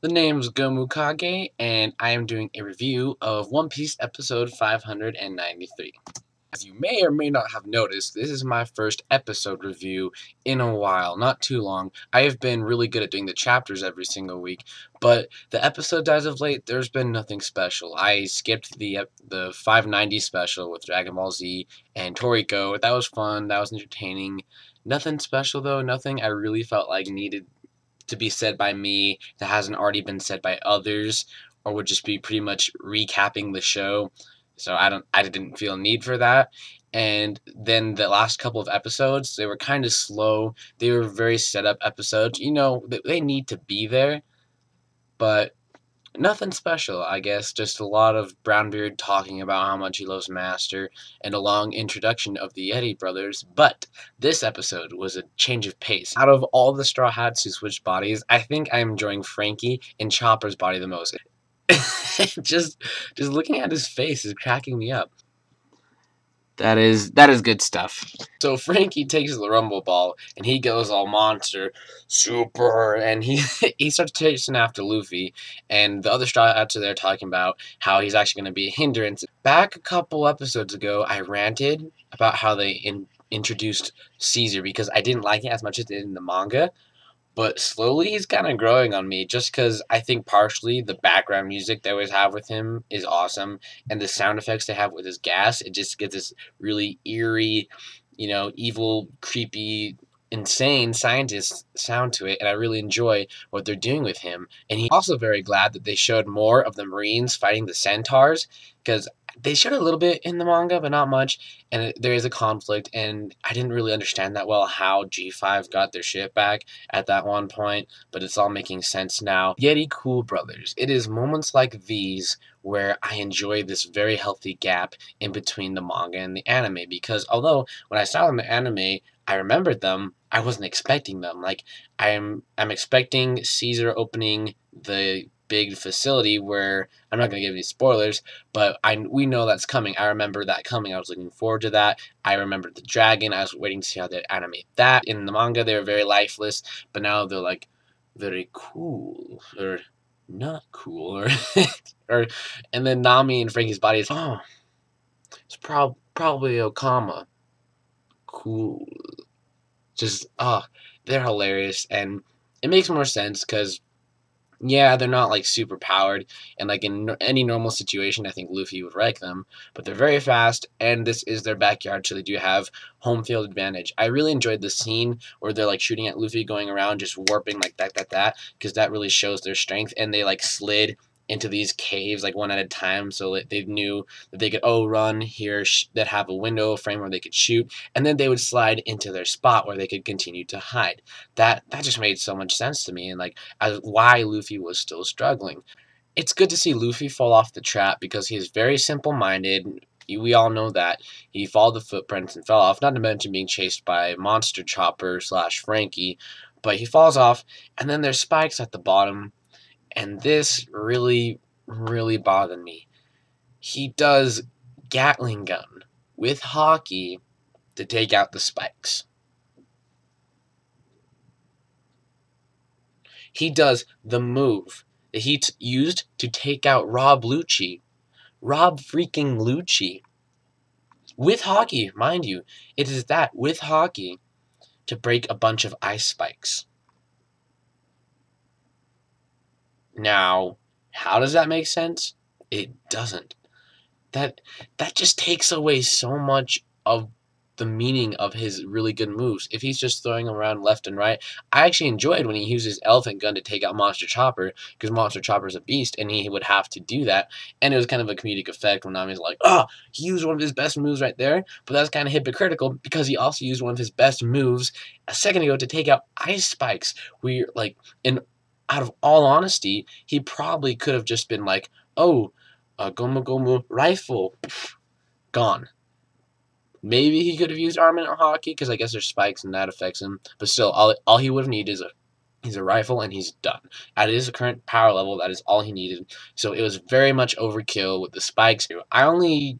The name's GomuKage, and I am doing a review of One Piece episode 593. As you may or may not have noticed, this is my first episode review in a while, not too long. I have been really good at doing the chapters every single week, but the episodes as of late, there's been nothing special. I skipped the 590 special with Dragon Ball Z and Toriko. That was fun, that was entertaining. Nothing special though, nothing I really felt like needed to be said by me that hasn't already been said by others, or would just be pretty much recapping the show. So I didn't feel a need for that. And then the last couple of episodes, they were kind of slow. They were very set up episodes. You know, they need to be there, but nothing special, I guess. Just a lot of Brownbeard talking about how much he loves Master and a long introduction of the Yeti brothers. But this episode was a change of pace. Out of all the Straw Hats who switched bodies, I think I'm enjoying Frankie and Chopper's body the most. just looking at his face is cracking me up. That is good stuff. So Frankie takes the Rumble Ball and he goes all monster, super, and he he starts chasing after Luffy, and the other Straw Hats are there talking about how he's actually going to be a hindrance. Back a couple episodes ago, I ranted about how they introduced Caesar because I didn't like it as much as it did in the manga. But slowly he's kind of growing on me just because I think partially the background music they always have with him is awesome. And the sound effects they have with his gas, it just gives this really eerie, evil, creepy, insane scientist sound to it. And I really enjoy what they're doing with him. And he's also very glad that they showed more of the Marines fighting the centaurs because they showed a little bit in the manga, but not much, and there is a conflict, and I didn't really understand that well how G5 got their ship back at that one point, but it's all making sense now. Yeti Cool Brothers. It is moments like these where I enjoy this very healthy gap in between the manga and the anime, because although when I saw them in the anime, I remembered them, I wasn't expecting them. Like, I'm expecting Caesar opening the big facility where I'm not going to give any spoilers, but we know that's coming. I remember that coming. I was looking forward to that. I remembered the dragon. I was waiting to see how they animate that. In the manga, they were very lifeless, but now they're like very cool or not cool or or. And then Nami and Frankie's body is it's probably Okama. Cool. Just they're hilarious, and it makes more sense because yeah, they're not like super powered, and like in any normal situation, I think Luffy would wreck them. But they're very fast, and this is their backyard, so they do have home field advantage. I really enjoyed the scene where they're like shooting at Luffy, going around just warping like that, because that really shows their strength. And they like slid into these caves like one at a time, so that they knew that they could run here, that have a window frame where they could shoot, and then they would slide into their spot where they could continue to hide. That just made so much sense to me, and like as why Luffy was still struggling. It's good to see Luffy fall off the trap because he is very simple-minded. We all know that. He followed the footprints and fell off, not to mention being chased by Monster Chopper / Frankie, but he falls off, and then there's spikes at the bottom, and this really, really bothered me. He does Gatling gun with Haki to take out the spikes. He does the move that he used to take out Rob Lucci. Rob freaking Lucci. With Haki, mind you. It is that, with Haki, to break a bunch of ice spikes. Now, how does that make sense? It doesn't. That just takes away so much of the meaning of his really good moves. If he's just throwing them around left and right, I actually enjoyed when he used his elephant gun to take out Monster Chopper, because Monster Chopper's a beast, and he would have to do that. And it was kind of a comedic effect when Nami's like, he used one of his best moves right there, but that's kind of hypocritical because he also used one of his best moves a second ago to take out ice spikes. Out of all honesty, he probably could have just been like, a Gomu Gomu rifle, gone. Maybe he could have used Armament or Haki, because I guess there's spikes and that affects him. But still, all he would have needed is a rifle, and he's done. At his current power level, that is all he needed. So it was very much overkill with the spikes. I only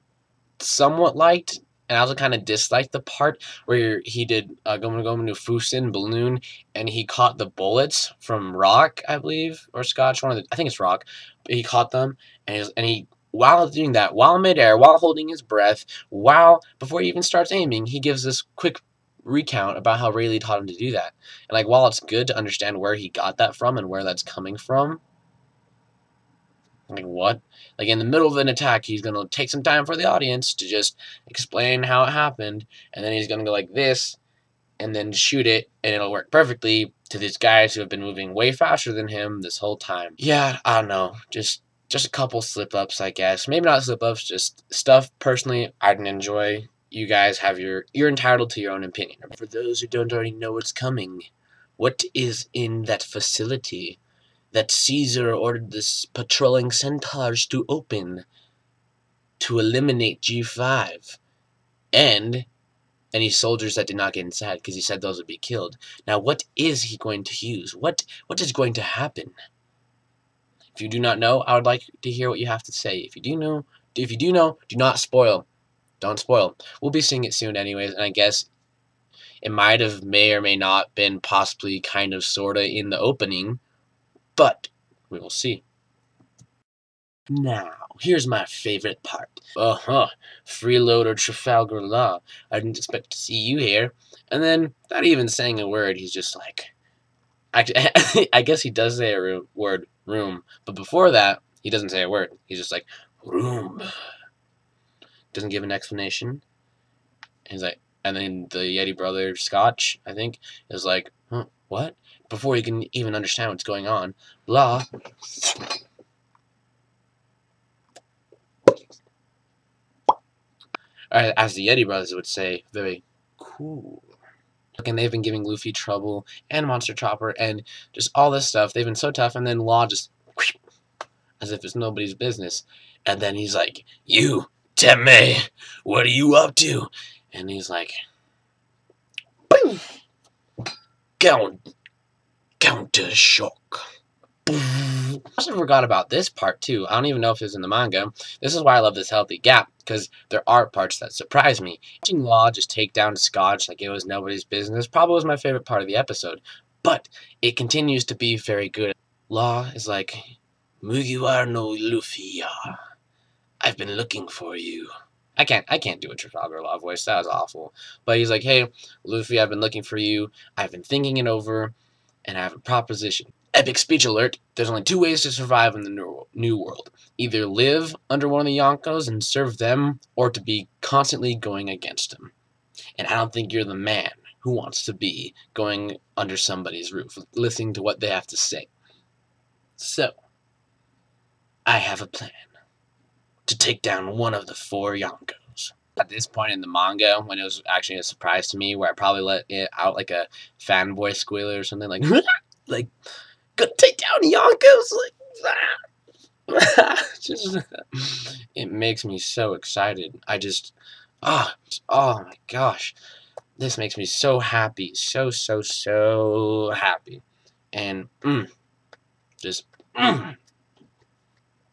somewhat liked And I also kind of disliked the part where he did Gomu Gomu no Fusen balloon, and he caught the bullets from Rock, I believe, or Scotch. I think it's Rock. But he caught them, and he while doing that, while midair, while holding his breath, before he even starts aiming, he gives this quick recount about how Rayleigh taught him to do that. And like, while it's good to understand where he got that from and where that's coming from, like, what? Like, in the middle of an attack, he's going to take some time for the audience to just explain how it happened, and then he's going to go like this, and then shoot it, and it'll work perfectly to these guys who have been moving way faster than him this whole time. Yeah, I don't know. Just a couple slip-ups, I guess. Maybe not slip-ups, just stuff, personally, I didn't enjoy. You guys have you're entitled to your own opinion. For those who don't already know what's coming, what is in that facility that Caesar ordered the patrolling centaurs to open to eliminate G5 and any soldiers that did not get inside, because he said those would be killed. Now, what is he going to use? What is going to happen? If you do not know, I would like to hear what you have to say. If you do know, do not spoil. Don't spoil. We'll be seeing it soon anyways, and I guess it may or may not been possibly kind of sorta in the opening, but we will see. Now, here's my favorite part. Freeloader Trafalgar Law. I didn't expect to see you here. And then, not even saying a word, he's just like... I guess he does say a word, room. But before that, he doesn't say a word. He's just like, room. Doesn't give an explanation. He's like, and then the Yeti brother, Scotch, I think, is like, huh, what? Before he can even understand what's going on, Law... as the Yeti brothers would say, very cool. And they've been giving Luffy trouble, and Monster Chopper, and just all this stuff. They've been so tough, and then Law just, as if it's nobody's business. And then he's like, you, Temme, what are you up to? And he's like, boom, counter shock. I also forgot about this part too. I don't even know if it's in the manga. This is why I love this healthy gap, because there are parts that surprise me. Watching Law just take down Scotch like it was nobody's business probably was my favorite part of the episode, but it continues to be very good. Law is like, Mugiwara no Luffy, I've been looking for you. I can't do a Trafalgar Law voice. That was awful. But he's like, hey, Luffy, I've been looking for you. I've been thinking it over, and I have a proposition. Epic speech alert, there's only two ways to survive in the new world. Either live under one of the Yonkos and serve them, or to be constantly going against them. And I don't think you're the man who wants to be going under somebody's roof, listening to what they have to say. So, I have a plan to take down one of the 4 Yonkos. At this point in the manga, when it was actually a surprise to me, where I probably let it out like a fanboy squealer or something, like, like, gonna take down Yonkos, like, just, it makes me so excited. I just, oh my gosh, this makes me so happy, so happy, and just.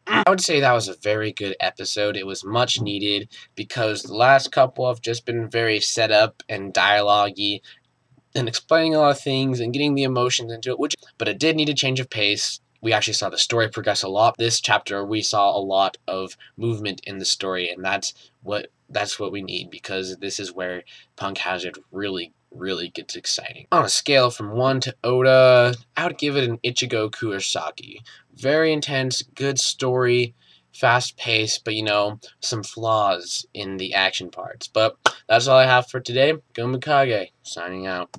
I would say that was a very good episode. It was much needed because the last couple have just been very set up and dialogue-y and explaining a lot of things and getting the emotions into it, but it did need a change of pace. We actually saw the story progress a lot. This chapter, we saw a lot of movement in the story, and that's what we need, because this is where Punk Hazard really gets exciting. On a scale from 1 to Oda, I would give it an Ichigo Kurosaki. Very intense, good story, fast pace, but some flaws in the action parts. But that's all I have for today. GomuKage, signing out.